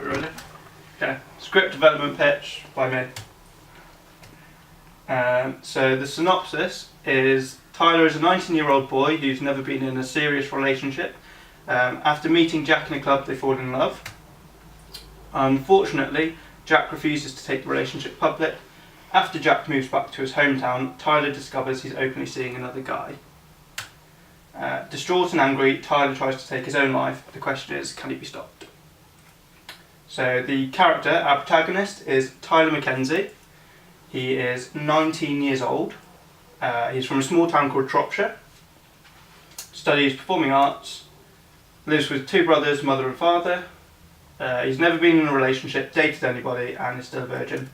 we ready? Okay, script development pitch by me. So the synopsis is Tyler is a 19-year-old boy who's never been in a serious relationship. After meeting Jack in a club, they fall in love. Unfortunately, Jack refuses to take the relationship public. After Jack moves back to his hometown, Tyler discovers he's openly seeing another guy. Distraught and angry, Tyler tries to take his own life. The question is, can he be stopped? So the character, our protagonist, is Tyler Mackenzie. He is 19 years old. He's from a small town called Shropshire. Studies performing arts. Lives with two brothers, mother and father. He's never been in a relationship, dated anybody, and is still a virgin.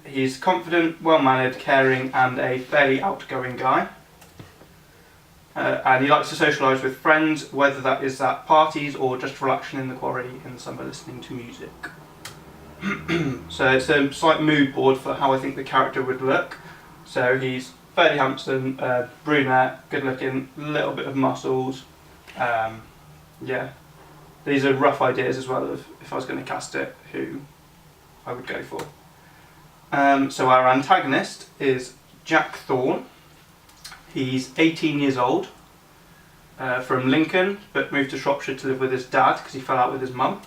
He's confident, well-mannered, caring, and a fairly outgoing guy. And he likes to socialise with friends, whether that is at parties or just relaxing in the quarry in the summer listening to music. So it's a slight mood board for how I think the character would look. So he's fairly handsome, brunette, good looking, a little bit of muscles. Yeah, these are rough ideas as well of if I was going to cast it, who I would go for. So our antagonist is Jack Thorne. He's 18 years old, from Lincoln, but moved to Shropshire to live with his dad because he fell out with his mum.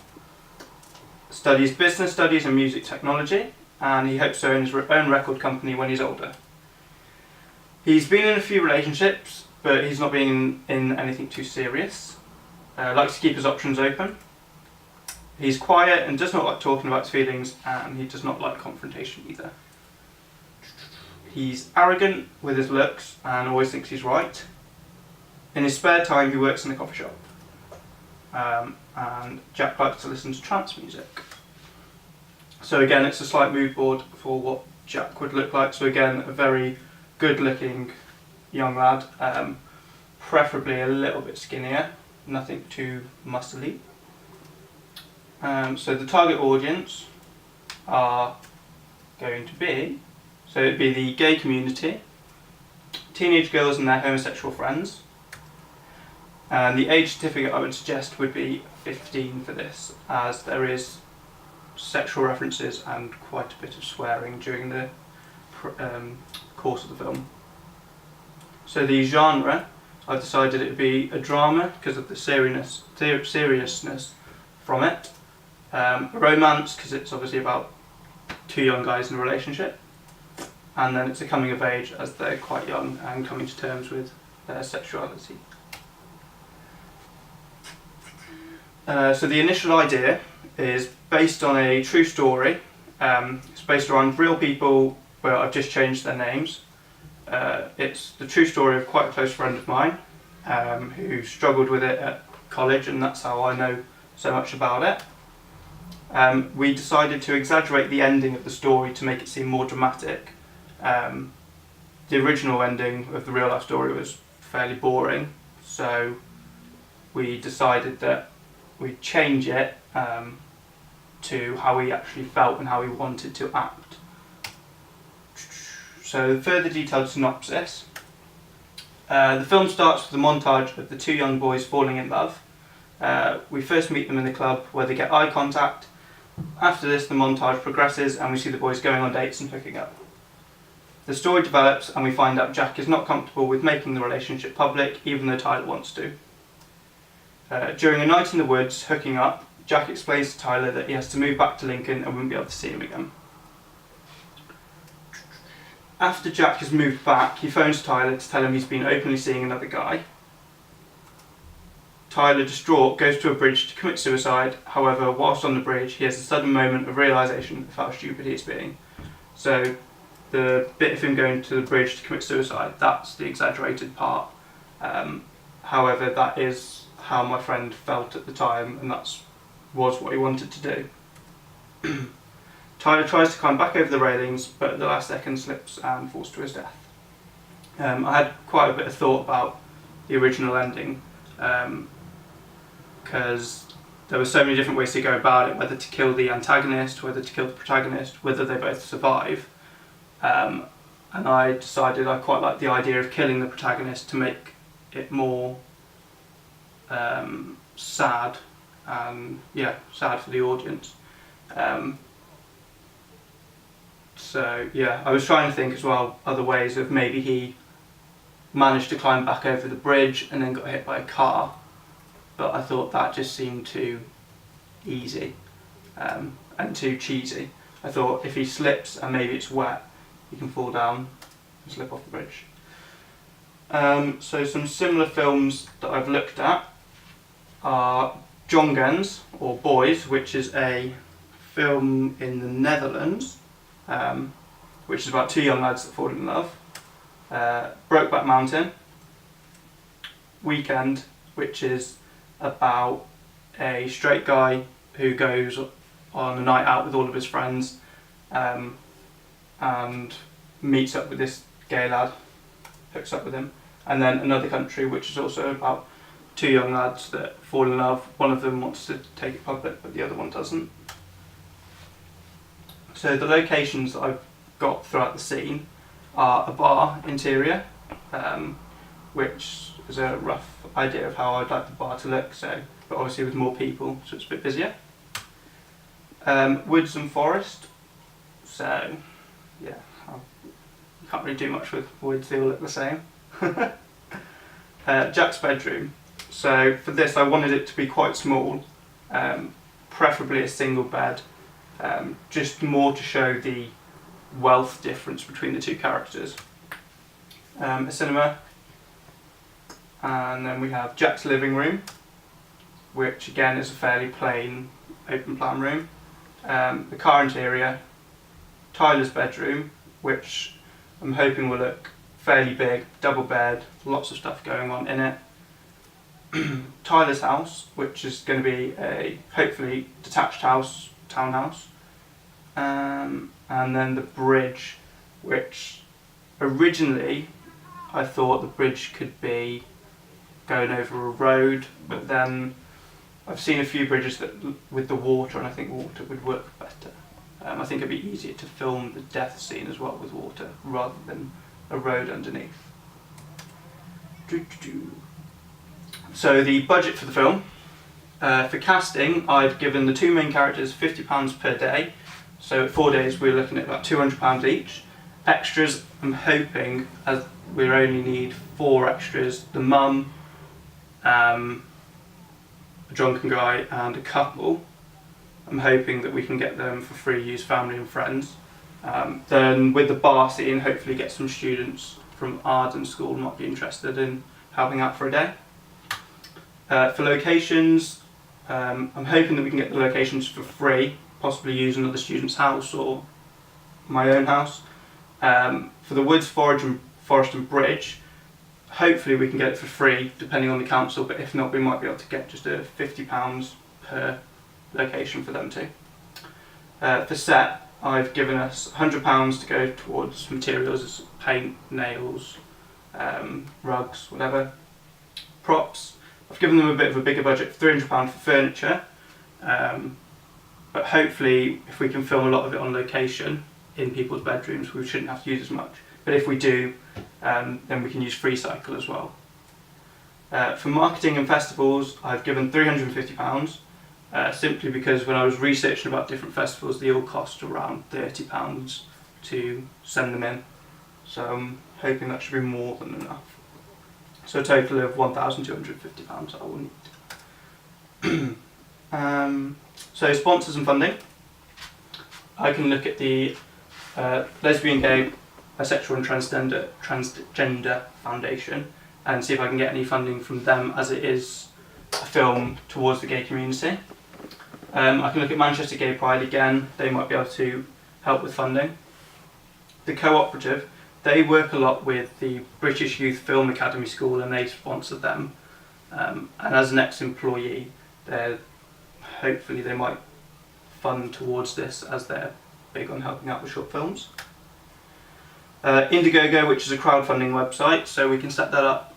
Studies business studies and music technology, and he hopes to own his own record company when he's older. He's been in a few relationships, but he's not been in anything too serious. Likes to keep his options open. He's quiet and does not like talking about his feelings, and he does not like confrontation either. He's arrogant with his looks and always thinks he's right. In his spare time, he works in a coffee shop. And Jack likes to listen to trance music. So again, it's a slight mood board for what Jack would look like. So again, a very good-looking young lad, preferably a little bit skinnier, nothing too muscly. So the target audience are going to be, so it'd be the gay community, teenage girls and their homosexual friends, and the age certificate I would suggest would be 15 for this, as there is sexual references and quite a bit of swearing during the course of the film. So the genre, I've decided it would be a drama because of the seriousness from it. A romance because it's obviously about two young guys in a relationship, and then it's a coming of age as they're quite young and coming to terms with their sexuality. So the initial idea is based on a true story. It's based around real people where I've just changed their names. It's the true story of quite a close friend of mine who struggled with it at college, and that's how I know so much about it. We decided to exaggerate the ending of the story to make it seem more dramatic. The original ending of the real life story was fairly boring, so we decided that we'd change it to how he actually felt and how he wanted to act. So further detailed synopsis. The film starts with a montage of the two young boys falling in love. We first meet them in the club where they get eye contact. After this, the montage progresses and we see the boys going on dates and hooking up. The story develops and we find out Jack is not comfortable with making the relationship public, even though Tyler wants to. During a night in the woods, hooking up, Jack explains to Tyler that he has to move back to Lincoln and won't be able to see him again. After Jack has moved back, he phones Tyler to tell him he's been openly seeing another guy. Tyler, distraught, goes to a bridge to commit suicide. However, whilst on the bridge, he has a sudden moment of realisation of how stupid he is being. So the bit of him going to the bridge to commit suicide, that's the exaggerated part. However, that is how my friend felt at the time, and that was what he wanted to do. Tyler tries to climb back over the railings, but at the last second slips and falls to his death. I had quite a bit of thought about the original ending, because there were so many different ways to go about it, whether to kill the antagonist, whether to kill the protagonist, whether they both survive. And I decided I quite liked the idea of killing the protagonist to make it more sad and yeah, sad for the audience. So yeah, I was trying to think as well other ways of maybe he managed to climb back over the bridge and then got hit by a car, but I thought that just seemed too easy and too cheesy. I thought if he slips and maybe it's wet, he can fall down and slip off the bridge. So some similar films that I've looked at are Jongens, or Boys, which is a film in the Netherlands, which is about two young lads that fall in love. Brokeback Mountain, Weekend, which is about a straight guy who goes on a night out with all of his friends and meets up with this gay lad, hooks up with him. And then Another Country, which is also about two young lads that fall in love. One of them wants to take it public, but the other one doesn't. So the locations that I've got throughout the scene are a bar interior, which is a rough idea of how I'd like the bar to look, so, but obviously with more people, so it's a bit busier. Woods and forest, so yeah, you can't really do much with woods, they all look the same. Jack's bedroom, so for this I wanted it to be quite small, preferably a single bed, just more to show the wealth difference between the two characters. A cinema, and then we have Jack's living room, which again is a fairly plain open plan room. The car interior, Tyler's bedroom, which I'm hoping will look fairly big, double bed, lots of stuff going on in it. Tyler's house, which is going to be a hopefully detached house, townhouse. And then the bridge, which originally I thought the bridge could be going over a road, but then I've seen a few bridges that with the water, and I think water would work better. I think it'd be easier to film the death scene as well with water rather than a road underneath. So the budget for the film, for casting I've given the two main characters £50 per day, so at 4 days we're looking at about £200 each. Extras, I'm hoping, as we only need 4 extras, the mum, a drunken guy and a couple. I'm hoping that we can get them for free, use family and friends. Then with the bar scene, hopefully get some students from Arden School who might be interested in helping out for a day. For locations, I'm hoping that we can get the locations for free, possibly use another student's house or my own house. For the woods, forest and bridge, hopefully we can get it for free depending on the council, but if not we might be able to get just a £50 per location for them too. For set, I've given us £100 to go towards materials as paint, nails, rugs, whatever. Props, I've given them a bit of a bigger budget, £300 for furniture, but hopefully if we can film a lot of it on location in people's bedrooms we shouldn't have to use as much, but if we do then we can use FreeCycle as well. For marketing and festivals I've given £350, simply because when I was researching about different festivals they all cost around £30 to send them in, so I'm hoping that should be more than enough. So a total of £1,250 I will need. So sponsors and funding. I can look at the Lesbian, Gay, Bisexual and Transgender Foundation and see if I can get any funding from them, as it is a film towards the gay community. I can look at Manchester Gay Pride again, they might be able to help with funding. The Cooperative, they work a lot with the British Youth Film Academy School and they sponsor them. And as an ex-employee, hopefully they might fund towards this as they're big on helping out with short films. Indiegogo, which is a crowdfunding website, so we can set that up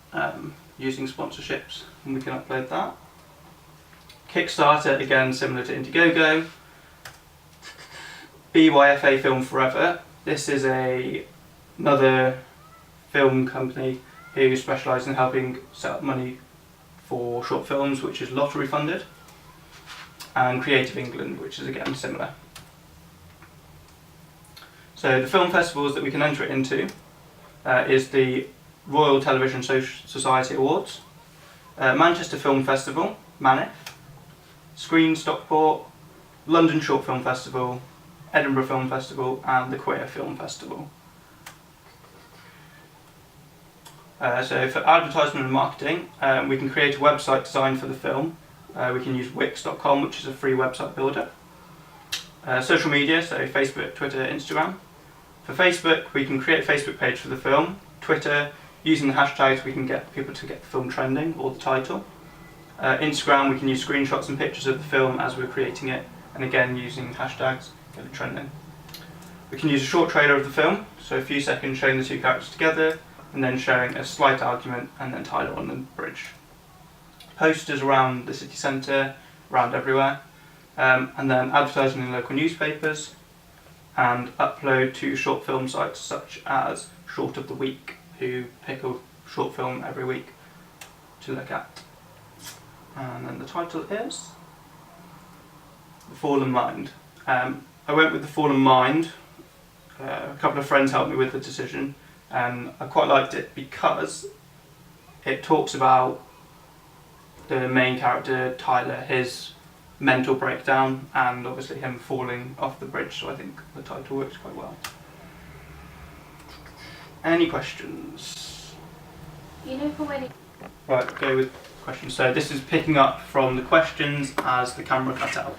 using sponsorships and we can upload that. Kickstarter, again similar to Indiegogo. BYFA Film Forever, this is another film company who specialise in helping set up money for short films, which is lottery funded. and Creative England, which is again similar. So the film festivals that we can enter it into is the Royal Television Society Awards, Manchester Film Festival, MANIF, Screen Stockport, London Short Film Festival, Edinburgh Film Festival, and the Queer Film Festival. So for advertisement and marketing, we can create a website designed for the film. We can use Wix.com, which is a free website builder. Social media, so Facebook, Twitter, Instagram. For Facebook, we can create a Facebook page for the film. Twitter, using the hashtags, we can get people to get the film trending, or the title. Instagram, we can use screenshots and pictures of the film as we're creating it, and again using hashtags, get it trending. We can use a short trailer of the film, so a few seconds showing the two characters together, and then showing a slight argument, and then Tyler on the bridge. Posters around the city centre, around everywhere, and then advertising in local newspapers, and upload to short film sites such as Short of the Week, who pick a short film every week to look at. And then the title is The Fallen Mind. I went with The Fallen Mind. A couple of friends helped me with the decision, and I quite liked it because it talks about the main character, Tyler, his mental breakdown, and obviously him falling off the bridge, so I think the title works quite well. Any questions? You know for when... Right, go with questions. So this is picking up from the questions as the camera cut out.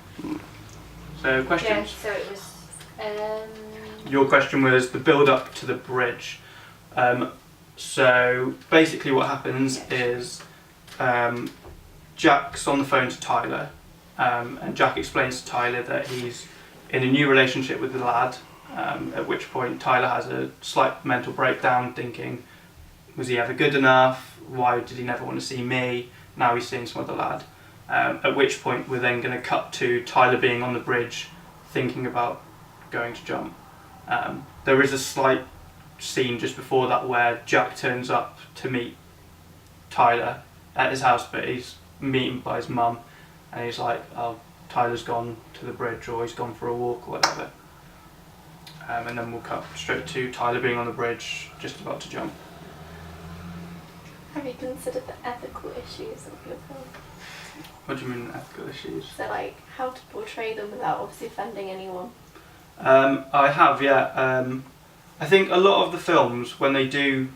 So questions? Yeah, so it was... Your question was the build up to the bridge. So basically what happens is Jack's on the phone to Tyler, and Jack explains to Tyler that he's in a new relationship with the lad, at which point Tyler has a slight mental breakdown thinking, was he ever good enough? Why did he never want to see me? Now he's seeing some other lad. At which point we're then going to cut to Tyler being on the bridge thinking about going to jump. There is a slight scene just before that where Jack turns up to meet Tyler at his house, but he's meeting by his mum, and he's like, oh, Tyler's gone to the bridge, or he's gone for a walk or whatever. And then we'll cut straight to Tyler being on the bridge, just about to jump. Have you considered the ethical issues of your film? What do you mean ethical issues? So like, how to portray them without obviously offending anyone? I have, yeah. I think a lot of the films, when they do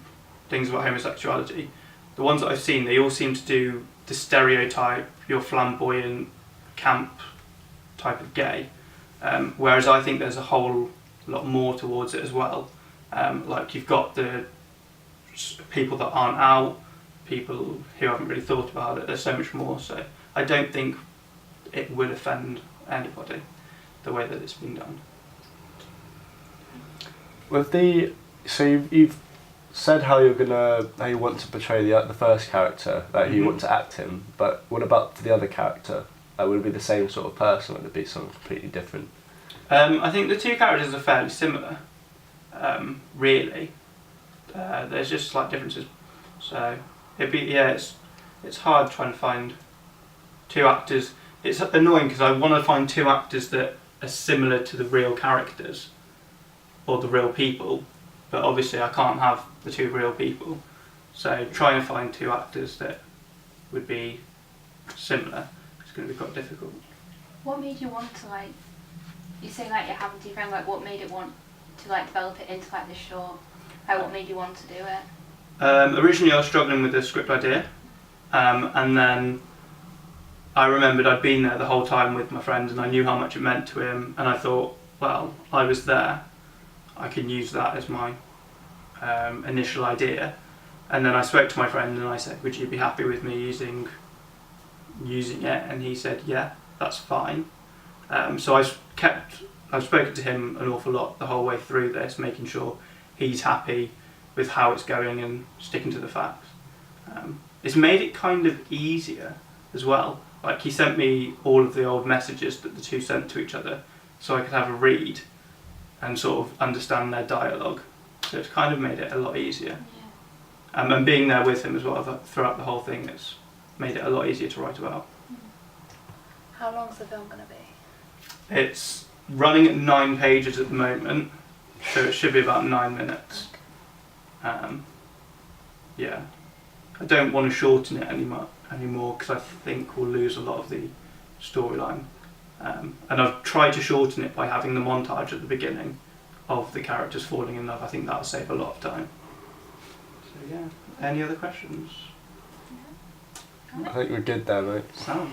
things about homosexuality, the ones that I've seen, they all seem to do the stereotype, your flamboyant, camp type of gay. Whereas I think there's a whole lot more towards it as well. Like you've got the people that aren't out, people who haven't really thought about it, there's so much more. So I don't think it would offend anybody, the way that it's been done. So you've said how you want to portray the first character, that you want to act him, but what about the other character? Would it be the same sort of person, or would it be something completely different? I think the two characters are fairly similar, really. There's just slight differences, so it's hard trying to find two actors. It's annoying because I want to find two actors that are similar to the real characters or the real people, but obviously I can't have the two real people, so trying to find two actors that would be similar is going to be quite difficult. What made you want to, like, you say like you're having two friends, like what made it want to like develop it into like this short? Like what made you want to do it? Originally I was struggling with the script idea, and then I remembered I'd been there the whole time with my friend and I knew how much it meant to him, and I thought, well, I was there, I can use that as my initial idea. And then I spoke to my friend and I said, would you be happy with me using it? And he said, yeah, that's fine. So I've spoken to him an awful lot the whole way through this, making sure he's happy with how it's going and sticking to the facts. It's made it kind of easier as well. Like he sent me all of the old messages that the two sent to each other so I could have a read and sort of understand their dialogue. So it's kind of made it a lot easier. Yeah. And being there with him as well throughout the whole thing, it's made it a lot easier to write about. How long's the film going to be? It's running at 9 pages at the moment, so it should be about 9 minutes. Yeah. I don't want to shorten it anymore because I think we'll lose a lot of the storyline. And I've tried to shorten it by having the montage at the beginning of the characters falling in love. I think that'll save a lot of time. So yeah, any other questions? I think we're good there, mate. Sound.